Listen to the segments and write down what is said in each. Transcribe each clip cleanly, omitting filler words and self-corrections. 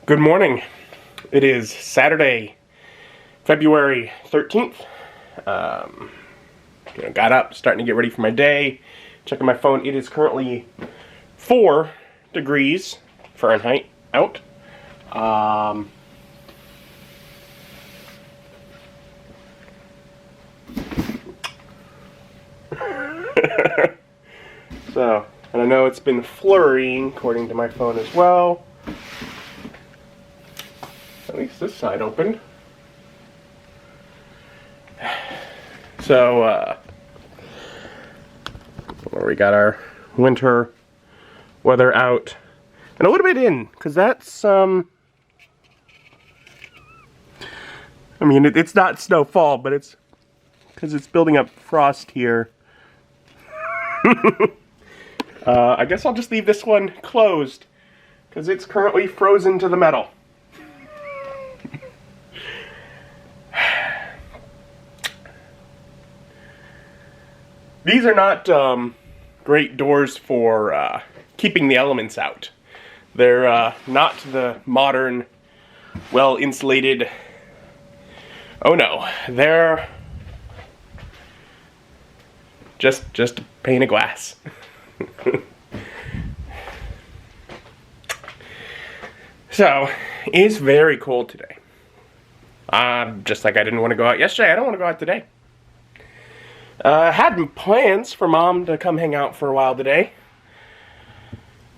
Good morning. It is Saturday, February 13th. Got up, starting to get ready for my day. Checking my phone. It is currently 4 degrees Fahrenheit out. So, and I know it's been flurrying according to my phone as well. At least this side opened. So, we got our winter weather out. And a little bit in, because that's, I mean, it's not snowfall, but it's, because it's building up frost here. I guess I'll just leave this one closed, because it's currently frozen to the metal. These are not great doors for keeping the elements out. They're not the modern, well-insulated... Oh no, they're just a pane of glass. So, it's very cold today. Just like I didn't want to go out yesterday, I don't want to go out today. Had plans for Mom to come hang out for a while today.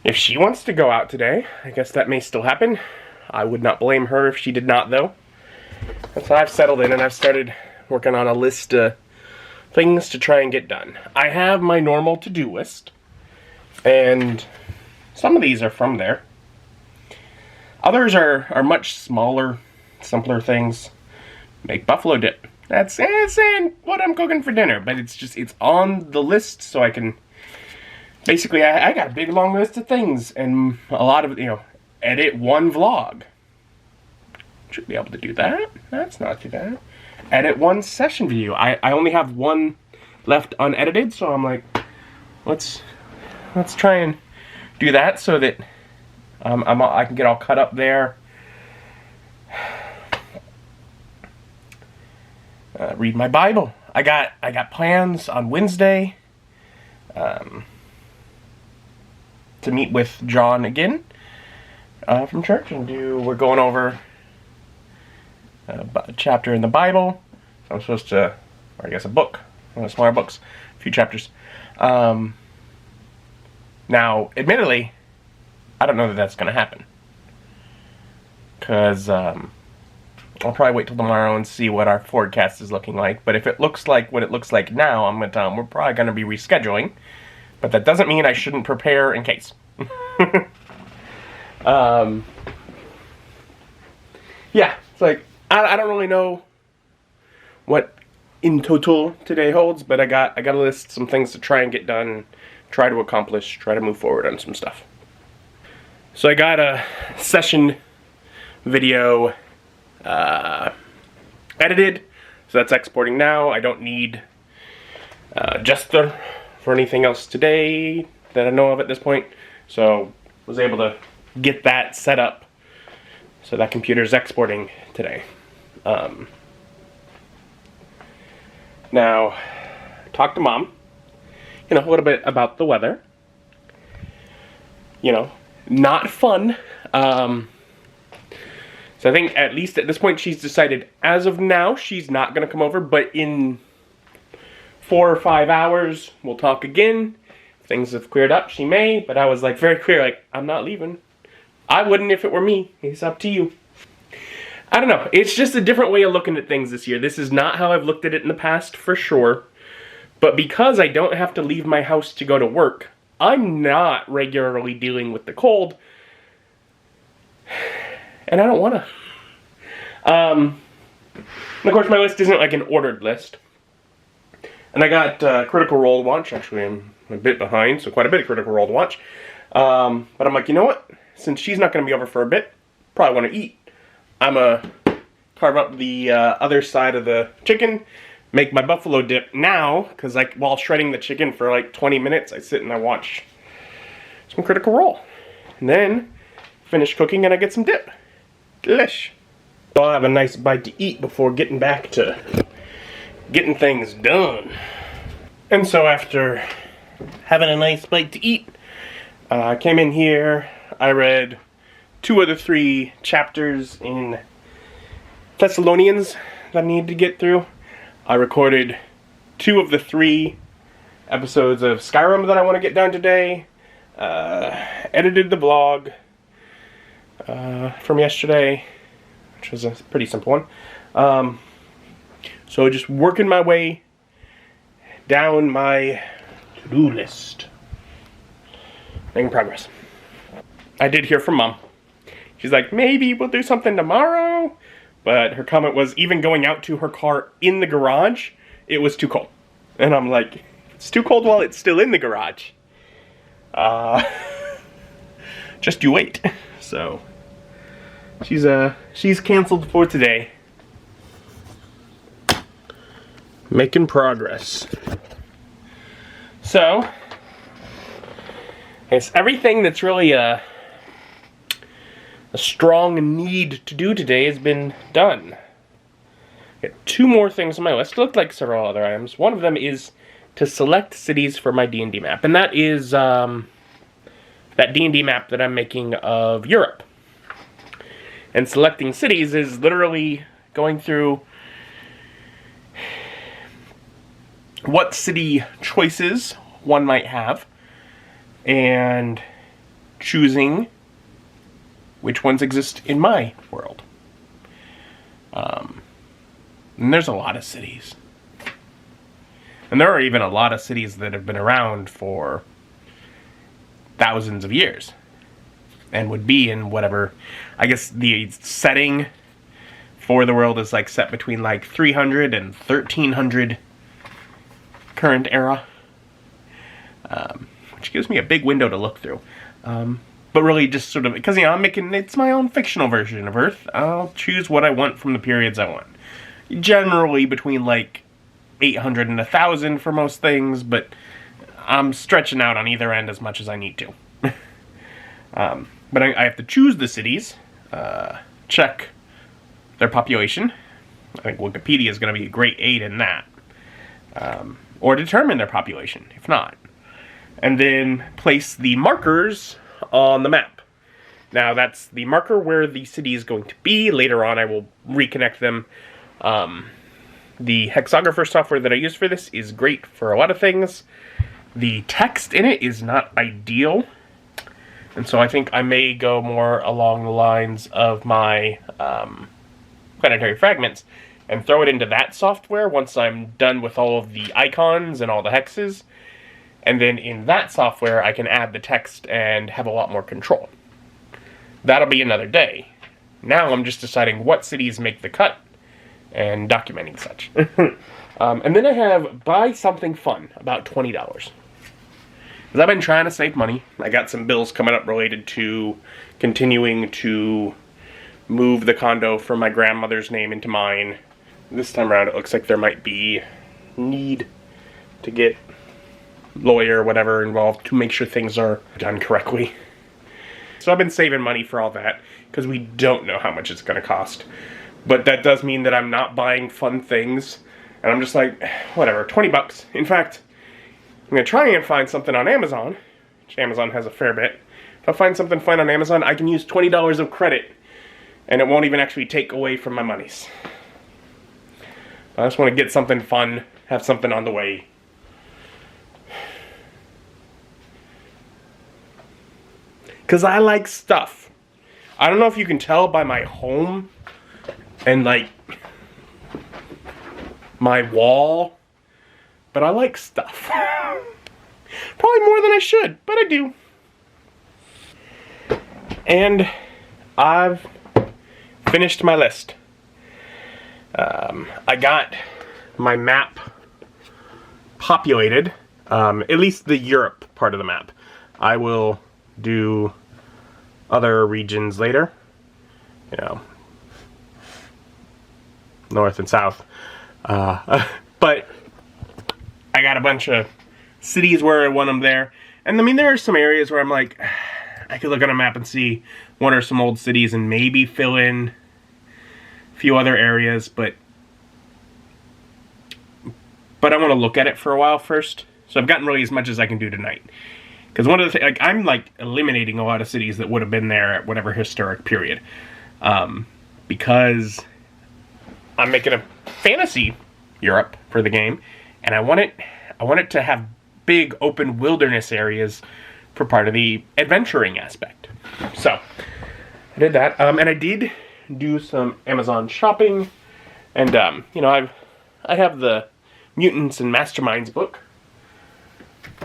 If she wants to go out today, I guess that may still happen. I would not blame her if she did not, though. And so I've settled in and I've started working on a list of things to try and get done. I have my normal to-do list, and some of these are from there. Others are much smaller, simpler things. Make buffalo dip. That's saying what I'm cooking for dinner, but it's on the list so I can, basically, I got a big long list of things, and a lot of, edit one vlog. Should be able to do that. That's not too bad. Edit one session video. I only have one left unedited, so I'm like, let's try and do that so that I can get all cut up there. Read my Bible. I got plans on Wednesday to meet with John again from church, and we're going over a chapter in the Bible. So I'm supposed to, or I guess a book, one of the smaller books, a few chapters. Now, admittedly, I don't know that that's going to happen, because I'll probably wait till tomorrow and see what our forecast is looking like. But if it looks like what it looks like now, I'm going to tell them we're probably going to be rescheduling. But that doesn't mean I shouldn't prepare in case. Yeah, it's like, I don't really know what in total today holds, but I got to list some things to try and get done, try to accomplish, try to move forward on some stuff. So I got a session video edited, so that's exporting now. I don't need Jester for anything else today that I know of at this point, so was able to get that set up so that computer's exporting today. Now, talk to Mom, a little bit about the weather. Not fun. So I think at least at this point she's decided, as of now, she's not going to come over, but in 4 or 5 hours, we'll talk again. If things have cleared up, she may, but I was very clear, I'm not leaving. I wouldn't if it were me. It's up to you. I don't know. It's just a different way of looking at things this year. This is not how I've looked at it in the past, for sure. But because I don't have to leave my house to go to work, I'm not regularly dealing with the cold. And I don't want to. And of course, my list isn't an ordered list. And I got Critical Role to watch. Actually, I'm a bit behind, so quite a bit of Critical Role to watch. But I'm like, you know what? Since she's not going to be over for a bit, probably want to eat. I'm going to carve up the other side of the chicken, make my buffalo dip now, because while shredding the chicken for 20 minutes, I sit and I watch some Critical Role. And then finish cooking and I get some dip. Delish. I'll have a nice bite to eat before getting back to getting things done. And so after having a nice bite to eat, I came in here, I read 2 of the 3 chapters in Thessalonians that I needed to get through. I recorded 2 of the 3 episodes of Skyrim that I want to get done today. Edited the vlog from yesterday, which was a pretty simple one. So just working my way down my to-do list. Making progress. I did hear from Mom. She's like, maybe we'll do something tomorrow. But her comment was, even going out to her car in the garage, it was too cold. And I'm like, it's too cold while it's still in the garage. Just you wait. So she's canceled for today. Making progress. So it's everything that's really a strong need to do today has been done. Got 2 more things on my list. It looked like several other items. One of them is to select cities for my D&D map, and that is that D&D map that I'm making of Europe. And selecting cities is literally going through what city choices one might have and choosing which ones exist in my world. And there's a lot of cities. And there are even a lot of cities that have been around for thousands of years. And would be in whatever, I guess the setting for the world is like set between like 300 and 1300 current era. Which gives me a big window to look through. But really just sort of, because, you know, it's my own fictional version of Earth. I'll choose what I want from the periods I want. Generally between like 800 and 1,000 for most things, but I'm stretching out on either end as much as I need to. But I have to choose the cities, check their population. I think Wikipedia is going to be a great aid in that. Or determine their population, if not. And then place the markers on the map. Now that's the marker where the city is going to be. Later on I will reconnect them. The hexographer software that I use for this is great for a lot of things. The text in it is not ideal. And so I think I may go more along the lines of my planetary fragments and throw it into that software once I'm done with all of the icons and all the hexes. And then in that software, I can add the text and have a lot more control. That'll be another day. Now I'm just deciding what cities make the cut and documenting such. And then I have buy something fun, about $20. Because I've been trying to save money. I got some bills coming up related to continuing to move the condo from my grandmother's name into mine. This time around it looks like there might be need to get lawyer or whatever involved to make sure things are done correctly. So I've been saving money for all that because we don't know how much it's going to cost. But that does mean that I'm not buying fun things. And I'm just like, whatever, 20 bucks. In fact, I'm going to try and find something on Amazon, which Amazon has a fair bit. If I find something fun on Amazon, I can use $20 of credit. And it won't even actually take away from my monies. I just want to get something fun, have something on the way. Because I like stuff. I don't know if you can tell by my home and like my wall, but I like stuff. Probably more than I should, but I do. And I've finished my list. I got my map populated, at least the Europe part of the map. I will do other regions later, you know, north and south. But I got a bunch of cities where I want them there. And I mean, there are some areas where I'm like, I could look on a map and see what are some old cities and maybe fill in a few other areas, but I want to look at it for a while first. So I've gotten really as much as I can do tonight. Because one of the things, like, I'm like eliminating a lot of cities that would have been there at whatever historic period. Because I'm making a fantasy Europe for the game, and I want it to have big open wilderness areas for part of the adventuring aspect. So I did that, and I did do some Amazon shopping, and you know, I have the Mutants and Masterminds book,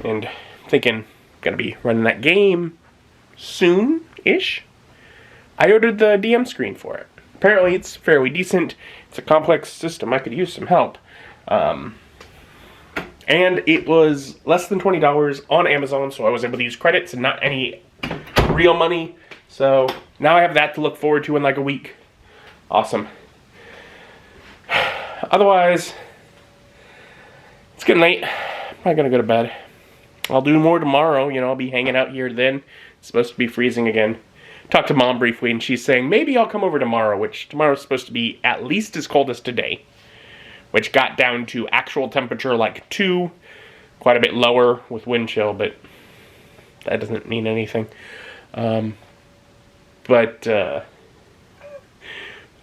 and I'm thinking I'm gonna be running that game soon-ish. I ordered the DM screen for it. Apparently it's fairly decent. It's a complex system. I could use some help. And it was less than $20 on Amazon, so I was able to use credits and not any real money. So now I have that to look forward to in like a week. Awesome. Otherwise, it's getting late. I'm probably gonna go to bed. I'll do more tomorrow. You know, I'll be hanging out here then. It's supposed to be freezing again. Talked to Mom briefly, and she's saying maybe I'll come over tomorrow, which tomorrow's supposed to be at least as cold as today, which got down to actual temperature like 2, quite a bit lower with wind chill, but that doesn't mean anything. But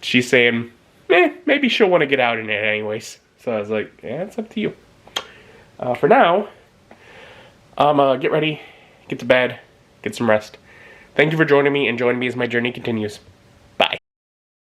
she's saying, maybe she'll want to get out in it anyways. So I was like, yeah, it's up to you. For now, get ready, get to bed, get some rest. Thank you for joining me, and join me as my journey continues.